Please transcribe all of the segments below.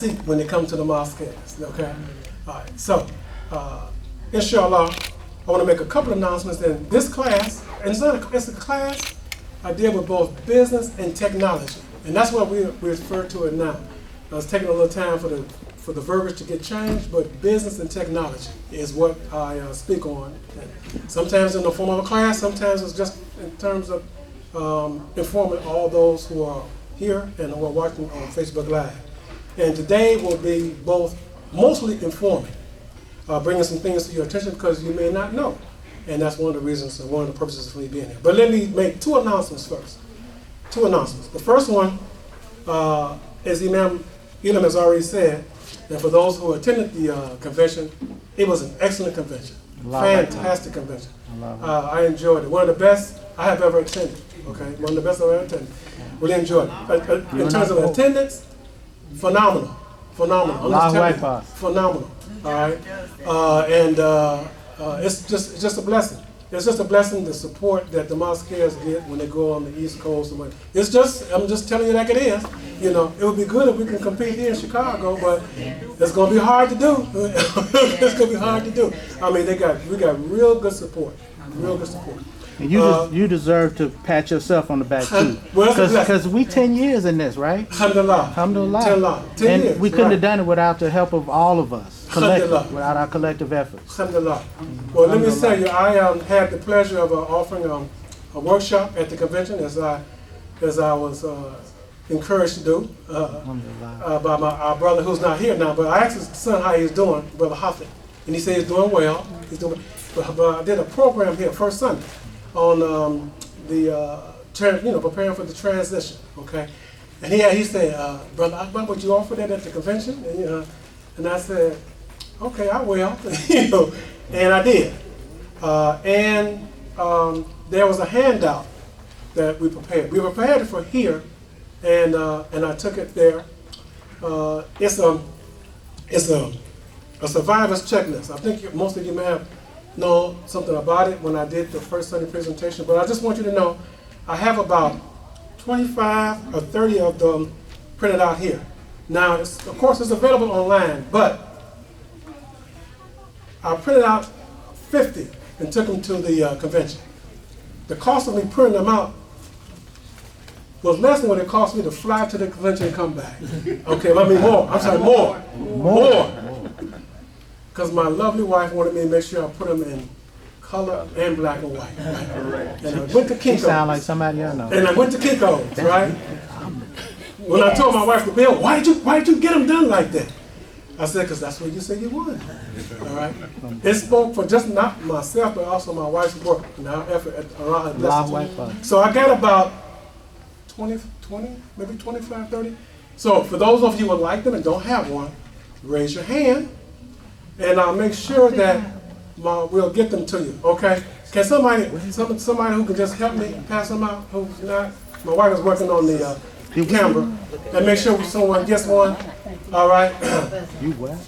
when it comes to the mosque, okay? All right, so, inshallah, I want to make a couple of announcements in this class, and it's a class I deal with both business and technology, and that's what we refer to it now. It's taking a little time for the verbiage to get changed, but business and technology is what I speak on. And sometimes in the form of a class, sometimes it's just in terms of informing all those who are here and who are watching on Facebook Live. And today will be both mostly informing, bringing some things to your attention because you may not know. And that's one of the reasons and one of the purposes for me being here. But let me make two announcements first. Two announcements. The first one, as Imam has already said, that for those who attended the convention, it was an excellent convention. Fantastic convention. I enjoyed it. One of the best I have ever attended. Okay, one of the best I've ever attended. Really enjoyed it. In terms of attendance, phenomenal. I'm just telling you, phenomenal. All right, it's just a blessing. It's just a blessing, the support that the Mosqueers get when they go on the East Coast. I'm just telling you like it is. You know, it would be good if we can compete here in Chicago, but it's going to be hard to do. It's going to be hard to do. I mean, we got real good support, real good support. And you deserve to pat yourself on the back too, because we 10 years in this, right? Alhamdulillah. 10 years, we couldn't have done it without the help of all of us, without our collective efforts. Alhamdulillah. Well, let me tell you, I had the pleasure of offering a workshop at the convention as I was encouraged to do by our brother who's not here now. But I asked his son how he's doing, Brother Hafid, and he said he's doing well. But I did a program here first Sunday on preparing for the transition, okay? And he said, Brother Akbar, would you offer that at the convention? And I said, okay, I will, and I did. There was a handout that we prepared. We prepared it for here, and I took it there. It's a survivor's checklist. I think most of you may have know something about it when I did the first Sunday presentation, but I just want you to know I have about 25 or 30 of them printed out here. Now, of course, it's available online, but I printed out 50 and took them to the convention. The cost of me printing them out was less than what it cost me to fly to the convention and come back. Okay, I mean more. I'm sorry, more. Because my lovely wife wanted me to make sure I put them in color and black and white. Right? And I went to Kinko's. You sound like somebody I know. And I went to Kinko's, right? When I told my wife, Bill, why did you get them done like that? I said, because that's what you said you would. All right? It spoke for just not myself, but also my wife's work and our effort around her blessing. So I got about 20, maybe 25, 30. So for those of you who would like them and don't have one, raise your hand. And I'll make sure that we'll get them to you, okay? Can somebody who can just help me pass them out, who's not? My wife is working on the camera. And make sure someone gets one, all right? You what?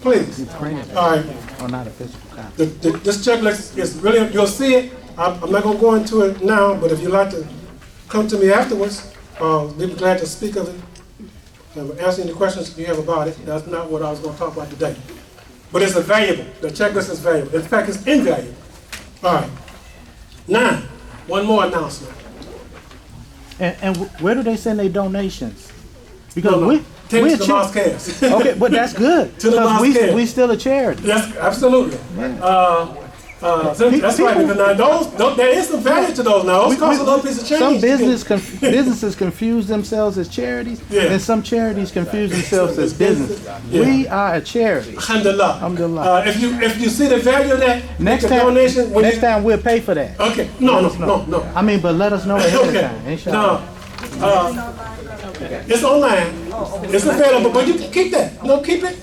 Please. All right. Oh, not a physical copy. This checklist is really, you'll see it. I'm not going to go into it now, but if you'd like to come to me afterwards, we'd be glad to speak of it. Answer any questions if you have about it. That's not what I was going to talk about today. But it's valuable. The checklist is valuable. In fact, it's invaluable. All right. Now, one more announcement. And where do they send their donations? Because take it to the Mosqueers. Okay, but that's good. To the Mosqueers. We still a charity. Yes, absolutely. Yeah. That's right. Because now there is some value to those. Now those cost a little piece of change. Some businesses confuse themselves as charities, and some charities confuse themselves as business. Yeah. We are a charity. Alhamdulillah. If you see the value of that, next time we'll pay for that. Okay. No. I mean, but let us know ahead of time. Inshallah. It's online. It's available, but you can keep that. No, keep it.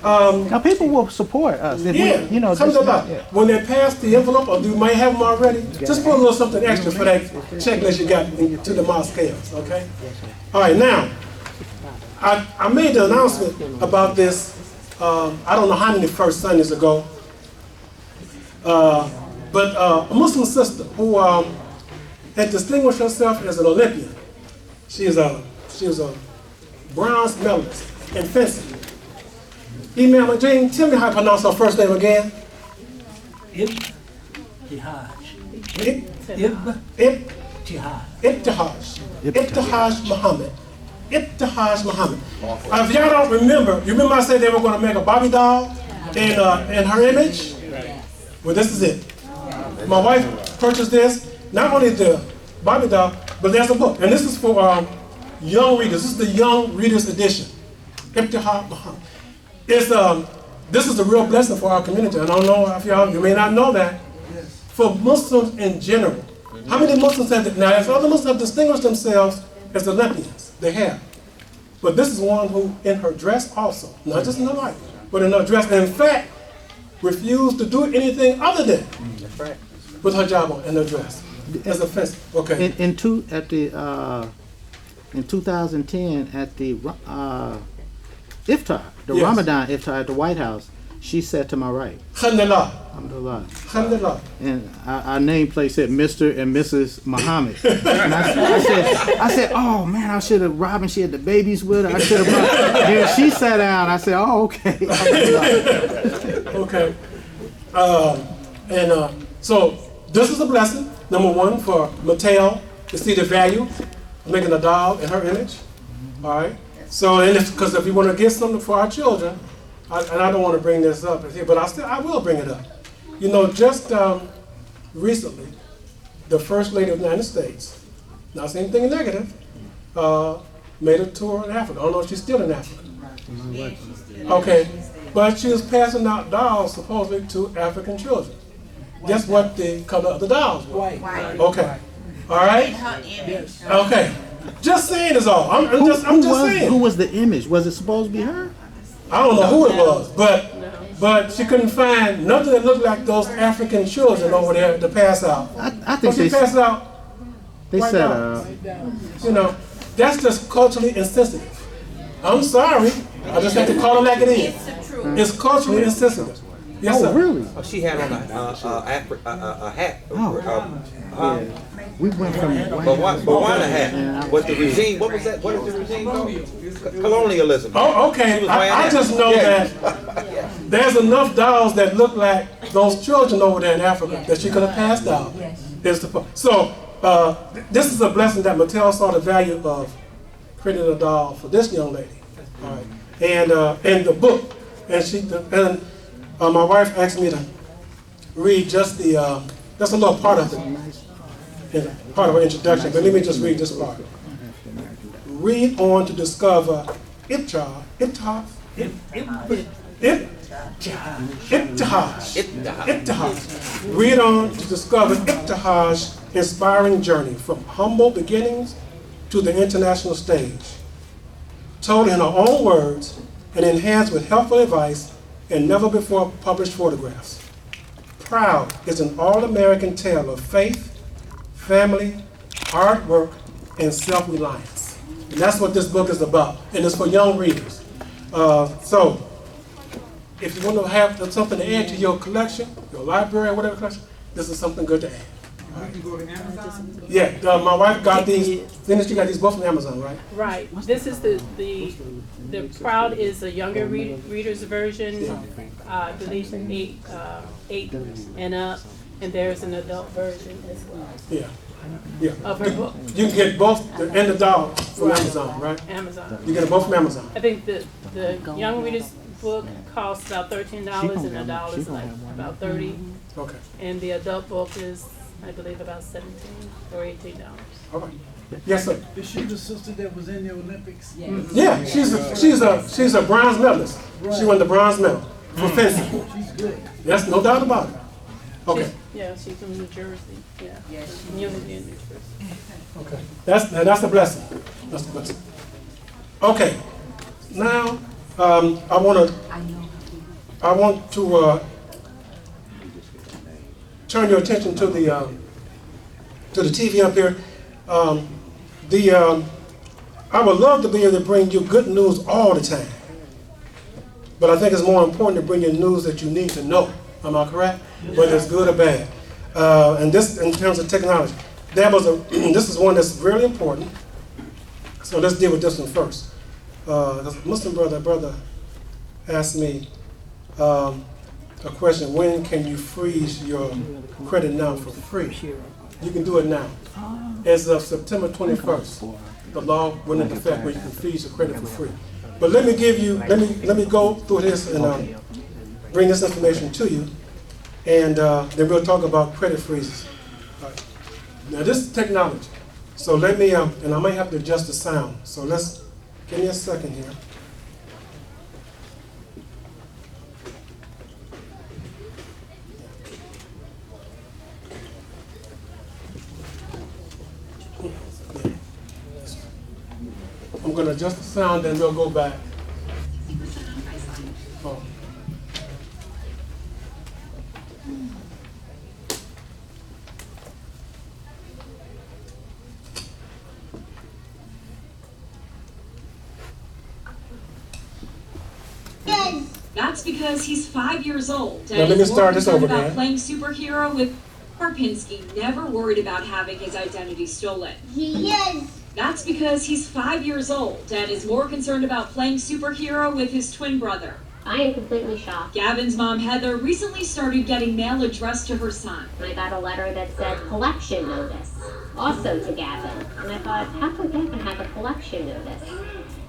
Now people will support us. If when they pass the envelope, or you might have them already, just put a little something extra for that checklist you got to the Mosqueers, okay? All right, now, I made the announcement about this, I don't know how many first Sundays ago, but a Muslim sister who had distinguished herself as an Olympian. She was a bronze medalist in fencing. Imam Jane, tell me how to pronounce her first name again. Ibtihaj Mohammed. Ibtihaj Mohammed. If y'all don't remember, you remember I said they were going to make a Barbie doll in her image? Well, this is it. My wife purchased this. Not only the Barbie doll, but there's a book. And this is for young readers. This is the young readers edition. Ibtihaj Mohammed. This is a real blessing for our community. I don't know if you may not know that. For Muslims in general, how many Muslims have, now if other Muslims have distinguished themselves as Olympians, they have. But this is one who, in her dress also, not just in her life, but in her dress, and in fact, refused to do anything other than with her job on in her dress. As offensive. Okay. In 2010 at the iftar, the Ramadan iftar at the White House, she sat to my right. Alhamdulillah. Alhamdulillah. Alhamdulillah. And our nameplate said Mr. and Mrs. Mohammed. And I said, oh man, I should have. Robin, she had the babies with her. I should have. Then she sat down. I said, oh okay. Okay. So this is a blessing. Number one, for Mattel to see the value of making a doll in her image. All right. So, because if you want to get something for our children, and I don't want to bring this up here, but I will bring it up. You know, just recently, the First Lady of the United States, not saying anything negative, made a tour in Africa. I don't know if she's still in Africa. Okay, but she was passing out dolls supposedly to African children. Guess what the color of the dolls were? White. Okay, all right. Okay, just saying is all. I'm just saying. Who was the image? Was it supposed to be her? I don't know who it was, but she couldn't find nothing that looked like those African children over there to pass out. I think she passed out. They said, you know, that's just culturally insensitive. I'm sorry, I just have to call it like it is. It's culturally insensitive. Yes, sir. Really? Oh, she had on a hat. We went from Bawana hat. Was the regime? What was that? What is the regime called? Colonialism. Oh, okay. I just know that there's enough dolls that look like those children over there in Africa that she could have passed out. So this is a blessing that Mattel saw the value of creating a doll for this young lady. All right. And the book, and my wife asked me to read just that's a little part of it, part of her introduction, but let me just read this part. Read on to discover Ibtihaj. Read on to discover Ibtihaj's inspiring journey from humble beginnings to the international stage. Told in her own words and enhanced with helpful advice and never before published photographs. Proud is an all-American tale of faith, family, hard work, and self-reliance. And that's what this book is about, and it's for young readers. So, if you want to have something to add to your collection, your library, or whatever collection, this is something good to add. You can go to Amazon? Yeah, my wife got these. Then she got these both from Amazon, right? Right. This is the Proud is a younger reader's version. I believe 8 and up, and there's an adult version as well. Yeah. Of her book. You can get both and the dog from Amazon, right? Amazon. You get them both from Amazon. I think the young reader's book costs about $13, and the doll is like about $30. Okay. And the adult book is, I believe, about $17 or $18. All right. Yes, sir. Is she the sister that was in the Olympics? Yeah, she's a bronze medalist. She won the bronze medal for fencing. She's good. Yes, no doubt about it. Okay. She's from New Jersey. Yeah. Community in New Jersey. Okay. That's a blessing. That's a blessing. Okay. Now, I want to turn your attention to the TV up here. I would love to be able to bring you good news all the time, but I think it's more important to bring you news that you need to know. Am I correct? Whether it's good or bad. And this, in terms of technology, this is one that's really important. So let's deal with this one first. the Muslim brother asked me a question, when can you freeze your credit now for free? You can do it now. As of September 21st, the law went into effect where you can freeze your credit for free. But let me go through this and bring this information to you, and then we'll talk about credit freezes. All right. Now this is technology. So let me, and I might have to adjust the sound. So give me a second here. I'm going to adjust the sound, then we'll go back. Oh. That's because he's 5 years old. Now let me start this over about again. Playing superhero with Karpinski, never worried about having his identity stolen. That's because he's 5 years old and is more concerned about playing superhero with his twin brother. I am completely shocked. Gavin's mom, Heather, recently started getting mail addressed to her son. I got a letter that said collection notice, also to Gavin. And I thought, how could Gavin have a collection notice?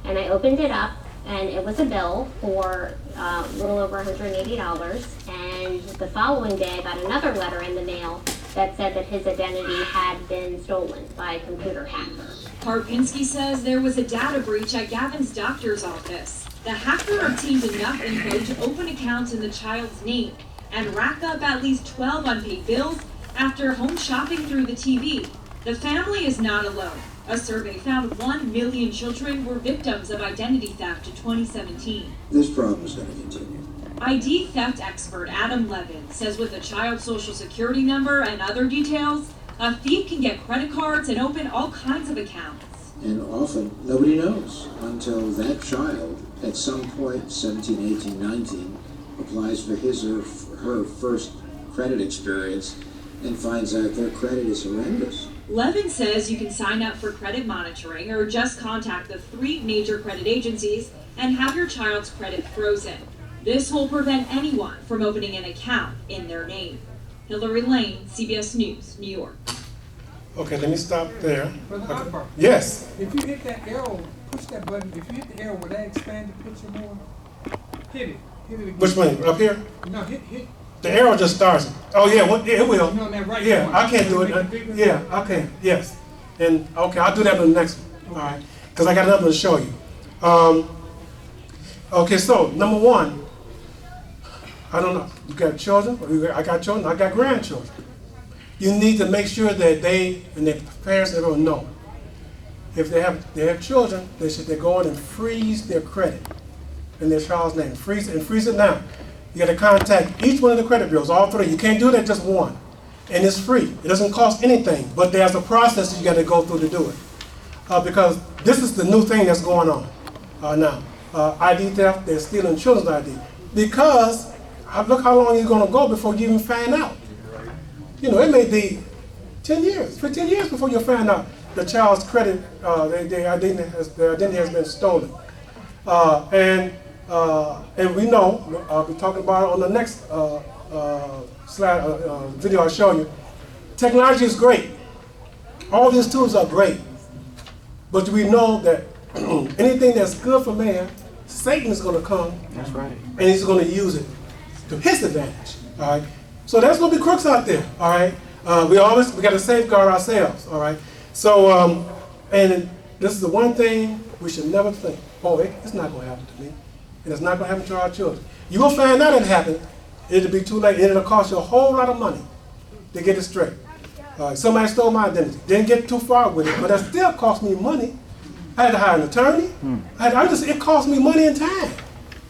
And I opened it up, and it was a bill for a little over $180. And the following day, I got another letter in the mail that said that his identity had been stolen by a computer hacker. Karpinski says there was a data breach at Gavin's doctor's office. The hacker obtained enough info to open accounts in the child's name and rack up at least 12 unpaid bills after home shopping through the TV. The family is not alone. A survey found 1 million children were victims of identity theft in 2017. This problem is going to continue. ID theft expert Adam Levin says with a child's social security number and other details, a thief can get credit cards and open all kinds of accounts. And often, nobody knows until that child, at some point, 17, 18, 19, applies for his or her first credit experience and finds out their credit is horrendous. Levin says you can sign up for credit monitoring or just contact the 3 major credit agencies and have your child's credit frozen. This will prevent anyone from opening an account in their name. Hillary Lane, CBS News, New York. Okay, let me stop there. Brother Akbar, Yes. if you hit that arrow, push that button. If you hit the arrow, will that expand the picture more? Hit it. Hit it again. Which one? Up here? No, hit. The arrow just starts it. Oh yeah, it will. You know that right Yeah, one. I can't do Make it. bigger? Yeah, I can. Yes. And okay, I'll do that on the next one. All right, because I got another one to show you. Okay, so number one, I don't know. You got children? I got children. I got grandchildren. You need to make sure that they and their parents and everyone know. If they have children, they go in and freeze their credit in their child's name. Freeze it now. You got to contact each one of the credit bureaus, all 3. You can't do that just one, and it's free. It doesn't cost anything, but there's a process that you got to go through to do it, because this is the new thing that's going on now. ID theft, they're stealing children's ID because look how long you're going to go before you even find out. You know, it may be 10 years, 15 years before you find out the child's credit, their identity has been stolen. And we know, I'll be talking about it on the next slide, video I'll show you. Technology is great. All these tools are great. But we know that anything that's good for man, Satan is going to come. That's right. And he's going to use it to his advantage. All right. So there's going to be crooks out there. All right. We got to safeguard ourselves. All right. So and this is the one thing we should never think. Oh, it's not going to happen to me, and it's not going to happen to our children. You will find out it happened. It'll be too late. It'll cost you a whole lot of money to get it straight. Somebody stole my identity. Didn't get too far with it, but that still cost me money. I had to hire an attorney. It cost me money and time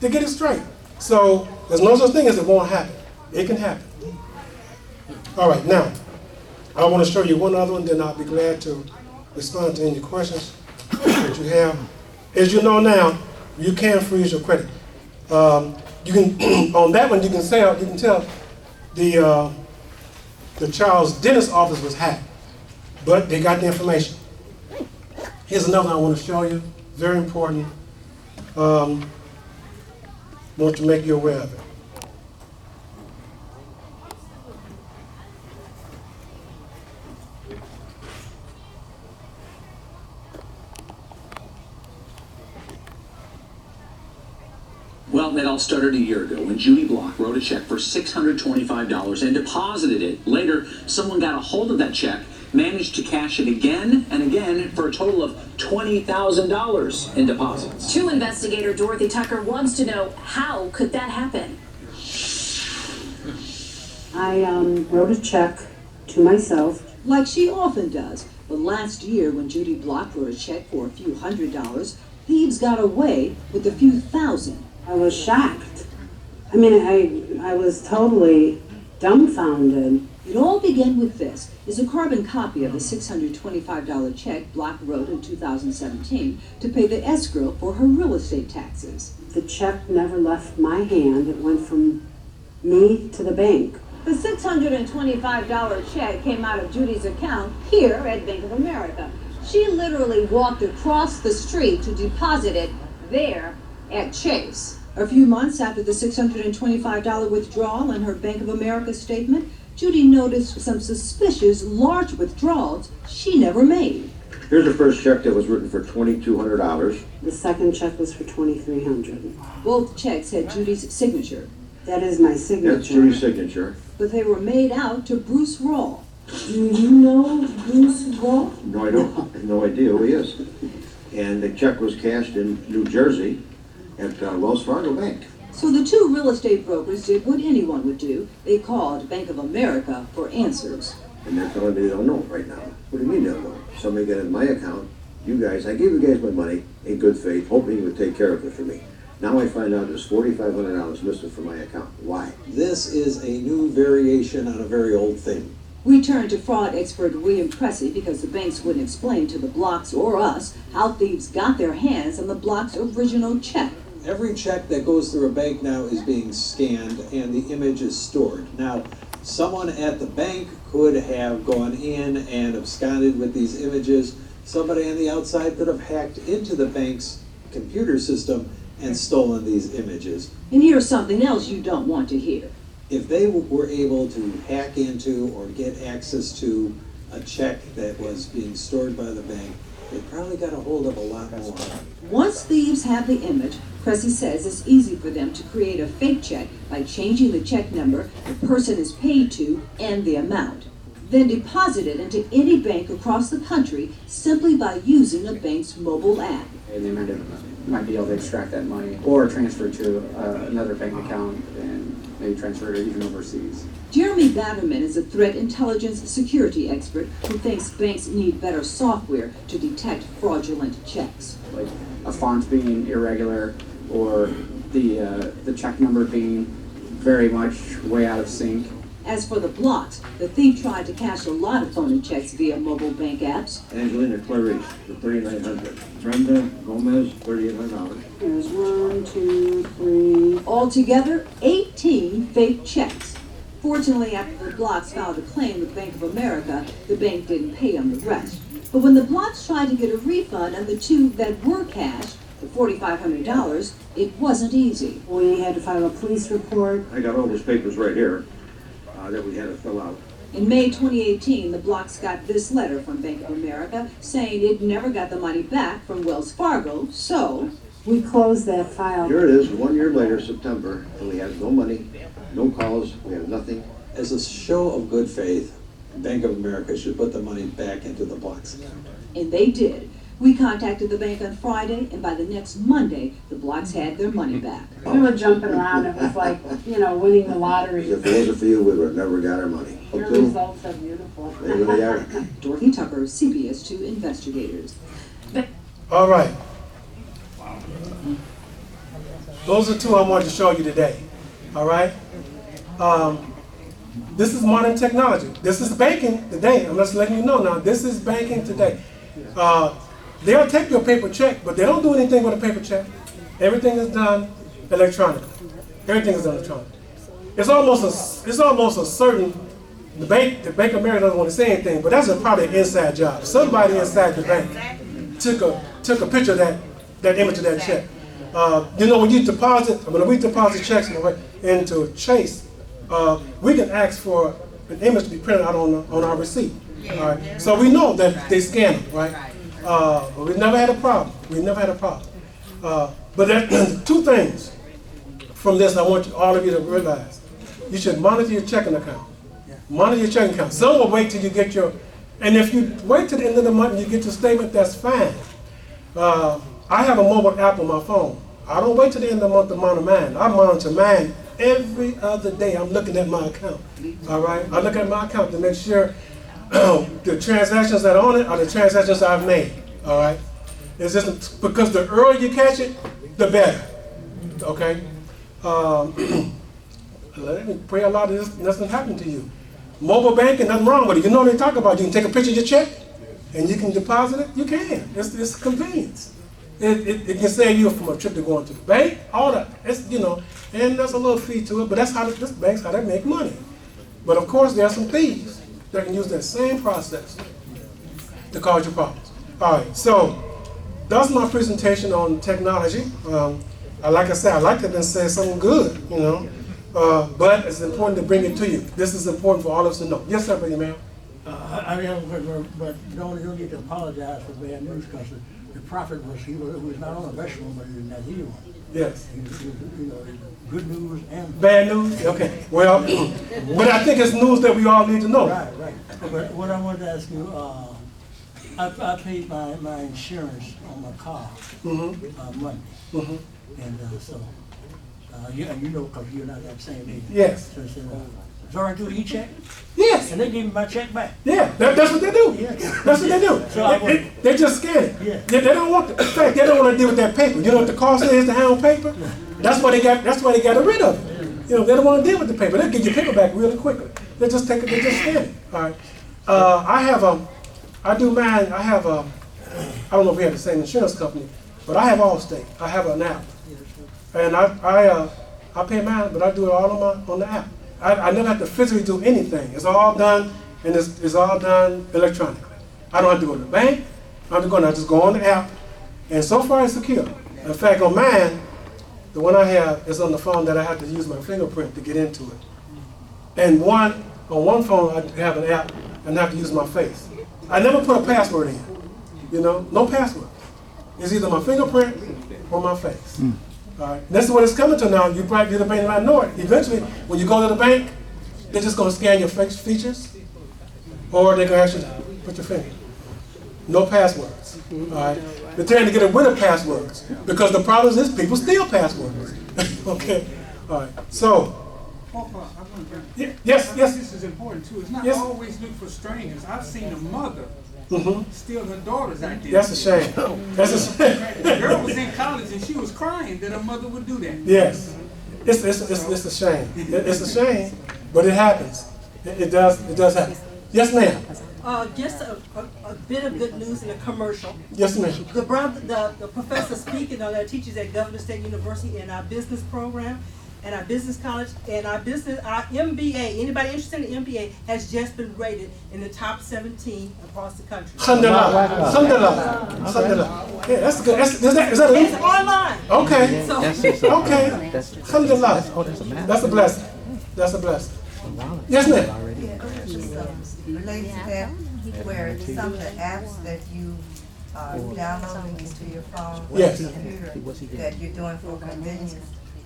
to get it straight. So there's no such thing as it won't happen. It can happen. All right, now, I want to show you one other one, then I'll be glad to respond to any questions that you have. As you know now, you can freeze your credit. You can on that one you can tell the child's dentist office was hacked, but they got the information. Here's another one I want to show you, very important. Want to make you aware of it. Well, that all started a year ago when Judy Block wrote a check for $625 and deposited it. Later, someone got a hold of that check, managed to cash it again and again for a total of $20,000 in deposits. True investigator Dorothy Tucker wants to know, how could that happen? I wrote a check to myself. Like she often does. But last year, when Judy Block wrote a check for a few $100s, thieves got away with a few thousand. I was shocked. I mean, I was totally dumbfounded. It all began with this. Is a carbon copy of the $625 check Block wrote in 2017 to pay the escrow for her real estate taxes. The check never left my hand. It went from me to the bank. The $625 check came out of Judy's account here at Bank of America. She literally walked across the street to deposit it there at Chase. A few months after the $625 withdrawal in her Bank of America statement, Judy noticed some suspicious large withdrawals she never made. Here's the first check that was written for $2,200. The second check was for $2,300. Both checks had Judy's signature. That is my signature. That's Judy's signature. But they were made out to Bruce Rawl. Do you know Bruce Rawl? No, I don't. I have no idea who he is. And the check was cashed in New Jersey at Wells Fargo Bank. So the two real estate brokers did what anyone would do. They called Bank of America for answers. And they're telling me they don't know right now. What do you mean they don't know? Somebody got in my account. You guys, I gave you guys my money in good faith, hoping you would take care of it for me. Now I find out there's $4,500 missing from my account. Why? This is a new variation on a very old thing. We turned to fraud expert William Cressy because the banks wouldn't explain to the Blocks or us how thieves got their hands on the Blocks' original check. Every check that goes through a bank now is being scanned and the image is stored. Now, someone at the bank could have gone in and absconded with these images. Somebody on the outside could have hacked into the bank's computer system and stolen these images. And here's something else you don't want to hear. If they were able to hack into or get access to a check that was being stored by the bank, they probably got a hold of a lot more. Once thieves have the image, Cressy says it's easy for them to create a fake check by changing the check number the person is paid to and the amount. Then deposit it into any bank across the country simply by using a bank's mobile app. And they might be able to extract that money or transfer it to another bank account and maybe transfer it even overseas. Jeremy Batterman is a threat intelligence security expert who thinks banks need better software to detect fraudulent checks. Like a font being irregular or the check number being very much way out of sync. As for the Blocks, the thief tried to cash a lot of phony checks via mobile bank apps. Angelina Clarice for $3,900. Brenda Gomez, $3,800. There's 1, 2, 3. Altogether, 18 fake checks. Fortunately, after the Blocks filed a claim with Bank of America, the bank didn't pay them the rest. But when the Blocks tried to get a refund on the two that were cashed, the $4,500, it wasn't easy. We had to file a police report. I got all those papers right here that we had to fill out. In May 2018, the Blocks got this letter from Bank of America saying it never got the money back from Wells Fargo, so we closed that file. Here it is, 1 year later, September, and we have no money, no calls, we have nothing. As a show of good faith, Bank of America should put the money back into the Blocks account. And they did. We contacted the bank on Friday, and by the next Monday, the Blocks had their money back. We were jumping around. It was like, winning the lottery. If it wasn't for you, we would have never got our money. Your results are beautiful. There they are. Dorothy Tucker, CBS 2 Investigators. All right. Those are two I wanted to show you today. All right. This is modern technology. This is banking today. I'm just letting you know now. This is banking today. They'll take your paper check, but they don't do anything with a paper check. Everything is done electronically. Everything is done electronically. It's almost a certain. The Bank of America doesn't want to say anything, but that's probably an inside job. Somebody inside the bank took a picture of that image of that check. When we deposit checks into Chase, we can ask for an image to be printed out on our receipt. All right? So we know that they scan them, right? But we've never had a problem. But there's two things from this I want all of you to realize. You should monitor your checking account. Monitor your checking account. Some will wait till you get and if you wait till the end of the month and you get your statement, that's fine. I have a mobile app on my phone. I don't wait till the end of the month to monitor mine. I monitor mine every other day. I'm looking at my account. All right? I look at my account to make sure the transactions that are on it are the transactions I've made. All right? It's just because the earlier you catch it, the better. Okay? Let me pray a lot of this doesn't happen to you. Mobile banking, nothing wrong with it. You know what they talk about. You can take a picture of your check and you can deposit it. You can. It's convenience. It can save you from a trip to going to the bank. All that. And there's a little fee to it, but that's how this bank's how they make money. But of course, there are some thieves that can use that same process to cause you problems. All right. So that's my presentation on technology. Like I said, I like to then say something good, but it's important to bring it to you. This is important for all of us to know. Yes, sir, buddy, ma'am. I have a question, but don't need to apologize for bad news because the prophet he was not on a vegetable, but he was not healed. Yes. He was good news and bad news. Okay. Well, but I think it's news that we all need to know. Right. But what I wanted to ask you, I paid my insurance on my car Monday, and so you know, because you're not that same age. Yes. So I said, so I do e-check? Yes. And they gave me my check back. Yeah, that's what they do. Yes. That's what they do. So they just scan it. Yeah. They don't want. In fact, they don't want to deal with that paper. You know what the cost is to handle paper? Yeah. That's why they got rid of it. They don't want to deal with the paper. They'll get your paper back really quickly. They just take it. They just scan it. All right. I do mine. I don't know if we have the same insurance company, but I have Allstate. I have an app, and I pay mine, but I do it all on the app. I never have to physically do anything. It's all done, and it's all done electronically. I don't have to go to the bank. I just go on the app, and so far it's secure. In fact, on mine, the one I have is on the phone that I have to use my fingerprint to get into it. And on one phone, I have an app, and I have to use my face. I never put a password in, no password. It's either my fingerprint or my face. All right. This is what it's coming to now. You probably the bank might know it. Eventually, when you go to the bank, they're just going to scan your face features, or they're going to ask you to put your finger. No passwords. All right. They're trying to get rid of passwords because the problem is people steal passwords. Okay. All right. So. Yes. This is important too. It's not always look for strangers. I've seen a mother steal her daughter's identity. That's a shame. That's a shame. The girl was in college and she was crying that her mother would do that. Yes. It's a shame. It's a shame, but it happens. It does happen. Yes, ma'am. Just a bit of good news in a commercial. Yes, ma'am. The professor speaking on our teachers at Governor State University in our business program and our business college and our MBA. Anybody interested in the MBA has just been rated in the top 17 across the country. Alhamdulillah. Yeah, that's good. Is that it's online. Okay. So, okay. Alhamdulillah. That's a blessing. That's a blessing. Yes, ma'am. Related to that, where some of the apps that you are downloading into your phone or computer that you're doing for convenience,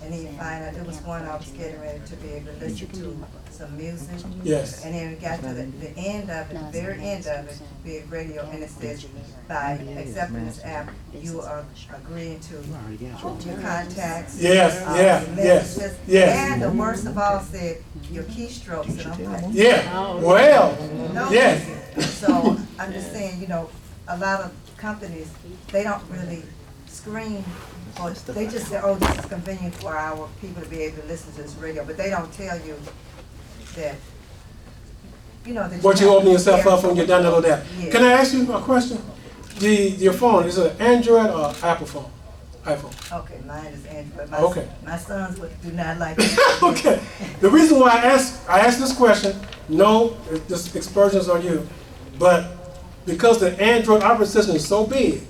and then you find out there was one I was getting ready to be able to listen to some music. Yes. And then we got to the end of it, the very end of it, be a radio, and it says, by accepting this app, you are agreeing to your contacts. Yes. And the worst of all said, your keystrokes. And I'm like, yes. So I'm just saying, a lot of companies, they don't really screen, or they just say, oh, this is convenient for our people to be able to listen to this radio, but they don't tell you that, that what you open yourself up when you're done all that. Yeah. Can I ask you a question? Your phone, is it an Android or Apple phone? iPhone. Okay, mine is Android. My sons do not like it. Okay. The reason why I asked this question, no, this aspersions on you, but because the Android operating system is so big,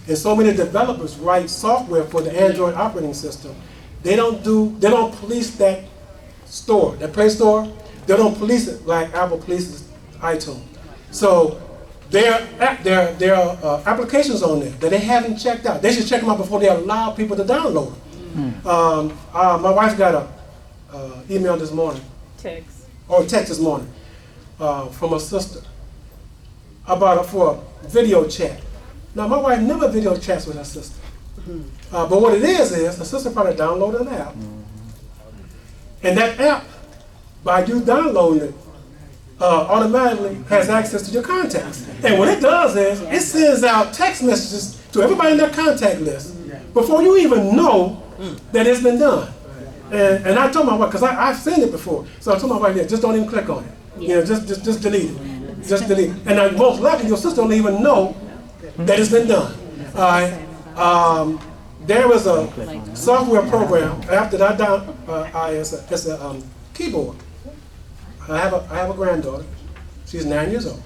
and so many developers write software for the Android operating system. They don't police that store, that Play Store. They don't police it like Apple polices iTunes. So there are applications on there that they haven't checked out. They should check them out before they allow people to download them. My wife got a email this morning, text this morning from a sister for a video chat. Now my wife never video chats with her sister, but what it is her sister probably downloaded an app, and that app, by you downloading it, automatically has access to your contacts. And what it does is it sends out text messages to everybody in their contact list before you even know that it's been done. And I told my wife, because I've seen it before, so I told my wife, yeah, just don't even click on it. You know, just delete it. Just delete it. And most likely your sister don't even know that it's been done. All right. There was a software program after that it's a keyboard. I have a granddaughter. She's 9 years old.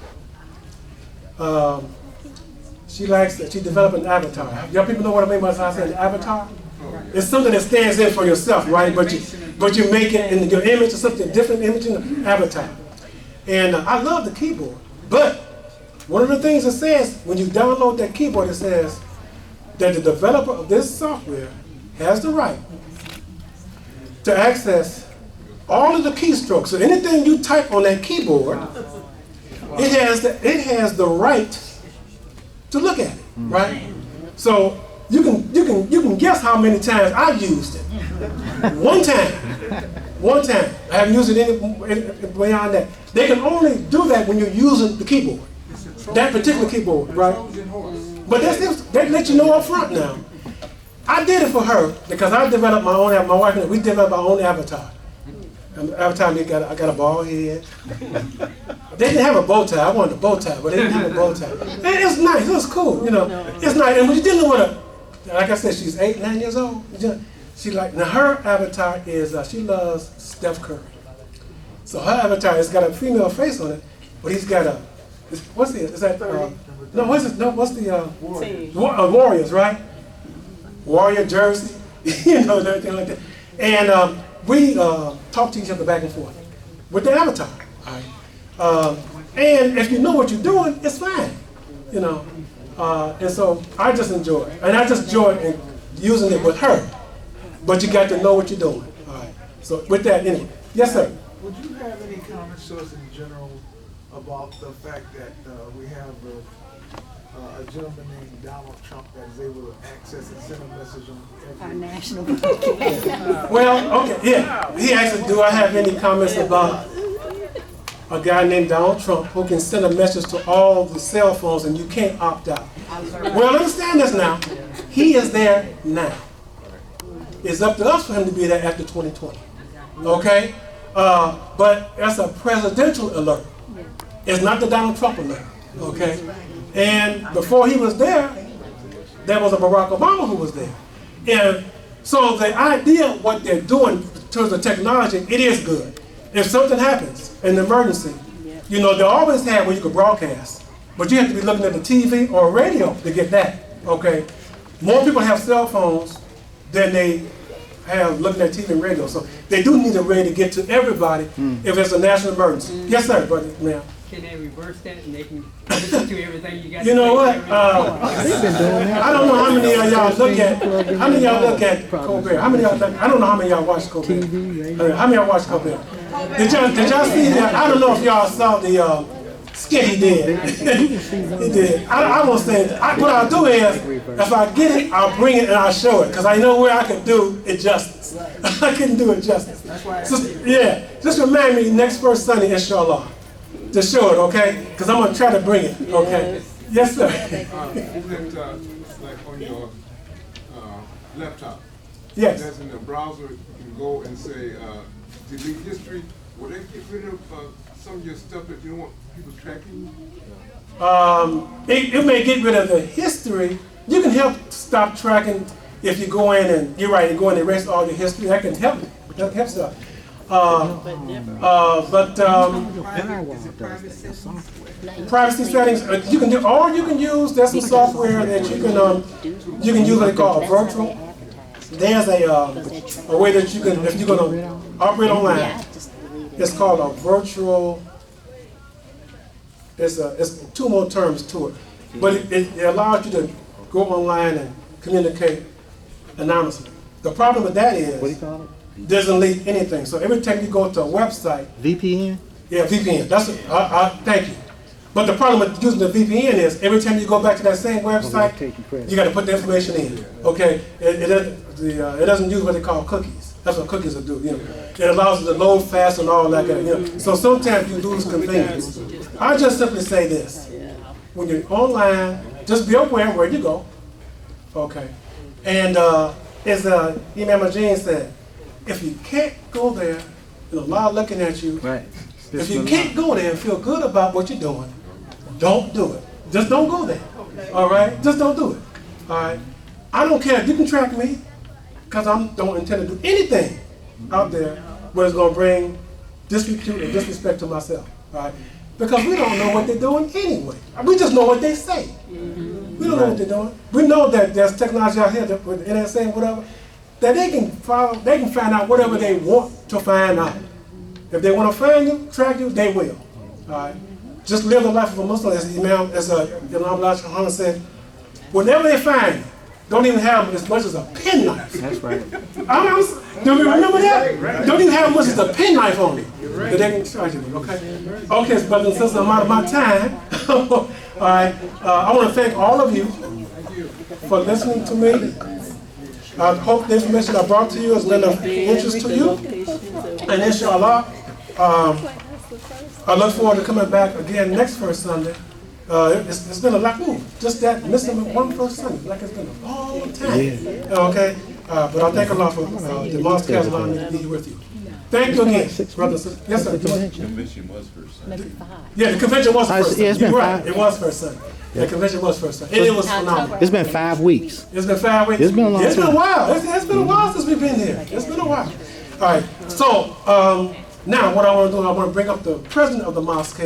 She developed an avatar. Y'all people know what I mean by saying avatar? It's something that stands in for yourself, right? But you make it in your image or something different image in the avatar. And I love the keyboard. But one of the things it says when you download that keyboard, it says that the developer of this software has the right to access all of the keystrokes. So anything you type on that keyboard, it has the right to look at it, right? So you can guess how many times I used it. One time. I haven't used it any beyond that. They can only do that when you're using the keyboard, that particular keyboard, right? But they let you know up front now. I did it for her because I developed my own. My wife and we developed our own avatar. Avatar, I got a bald head. They didn't have a bow tie. I wanted a bow tie, but they didn't have a bow tie. And it was nice. It was cool, you know. It's nice. And when you're dealing with like I said, she's 8, 9 years old. Now her avatar is she loves Steph Curry. So her avatar has got a female face on it, but he's got a what's the Warriors, right? Warrior jersey, you know, and everything like that. And we talk to each other back and forth with the avatar. All right? And if you know what you're doing, it's fine, you know. And so I just enjoy it. And I just enjoy using it with her. But you got to know what you're doing. All right. So with that, anyway. Yes, sir. Would you have any comments to us in general about the fact that we have a gentleman named Donald Trump that is able to access and send a message on every... Our national Well, okay, yeah. He asked, do I have any comments about a guy named Donald Trump who can send a message to all the cell phones and you can't opt out? Well, understand this now. He is there now. It's up to us for him to be there after 2020. Okay? But it's a presidential alert. It's not the Donald Trump alert. Okay? And before he was there was a Barack Obama who was there. And so the idea of what they're doing in terms of technology, it is good. If something happens, an emergency, you know, they always have where you can broadcast. But you have to be looking at the TV or radio to get that. Okay? More people have cell phones than they have looking at TV and radio. So they do need a way to get to everybody if it's a national emergency. Yes, sir, brother, ma'am. Can they reverse that and they can listen to everything you got? You know what? I don't know how many of y'all look at. How many of y'all look at Colbert? How many of y'all? I don't know how many of y'all watch Colbert. How many of y'all watch Colbert? Did y'all see that? I don't know if y'all saw the skit he did. He did. I won't say it. What I'll do is, if I get it, I'll bring it and I'll show it because I know where I can do it justice. I can do it justice. Just remind me next first Sunday, inshallah. To show it, okay? Because I'm going to try to bring it, okay? Yes, sir. Isn't like on your laptop? Yes. That's in the browser, you can go and say, delete history. Will they get rid of some of your stuff that you don't want people tracking? It may get rid of the history. You can help stop tracking if you go in and, you're right, you go in and erase all your history. That can help. That helps stuff. Privacy settings, you can do, or you can use, there's some software that you can use what they call virtual. There's a way that you can, if you're going to operate online, it's called a virtual, it's two more terms to it. But it allows you to go online and communicate anonymously. The problem with that is, what do you call it? Doesn't leak anything. So every time you go to a website, VPN? Yeah, VPN. That's thank you. But the problem with using the VPN is every time you go back to that same website, you got to put the information in. Okay, it doesn't use what they call cookies. That's what cookies will do. You know, it allows it to load fast and all that. You know, so sometimes you lose convenience. I just simply say this: when you're online, just be aware where you go. Okay, and as Imam said, if you can't go there, and Allah looking at you. Right. If you can't go there and feel good about what you're doing, don't do it. Just don't go there. All right? Just don't do it. All right? I don't care if you can track me, because I don't intend to do anything out there where it's going to bring disrepute and disrespect to myself. All right? Because we don't know what they're doing anyway. We just know what they say. We don't know what they're doing. We know that there's technology out here that, with the NSA and whatever, that they can find out whatever they want to find out. If they want to find you, track you, they will. All right? Just live the life of a Muslim, as Imam, Muhammad said. Whenever they find you, don't even have as much as a penknife. That's right. Do you remember that? Don't even have as much as a penknife on you. That they can charge you with, okay? Okay, so brothers and sisters, I'm out of my time. All right. I want to thank all of you for listening to me. I hope the information I brought to you has been of interest to you. And inshallah, I look forward to coming back again next first Sunday. It's been a lot, just that missing one first Sunday, like it's been a long time. Yeah. Okay, but I thank Allah for the Mosque has allowed me to be here with you. Thank you again, brothers and sisters. Yes, sir. The convention was first Sunday. Yeah, the convention was first Sunday. Yeah, it's been You're right, it was first Sunday. The convention was first Sunday. And it was phenomenal. It's been 5 weeks. It's been 5 weeks. It's been a long time. It's been a while. It's been a while since we've been here. It's been a while. All right. So now what I want to do, I want to bring up the president of the Mosque.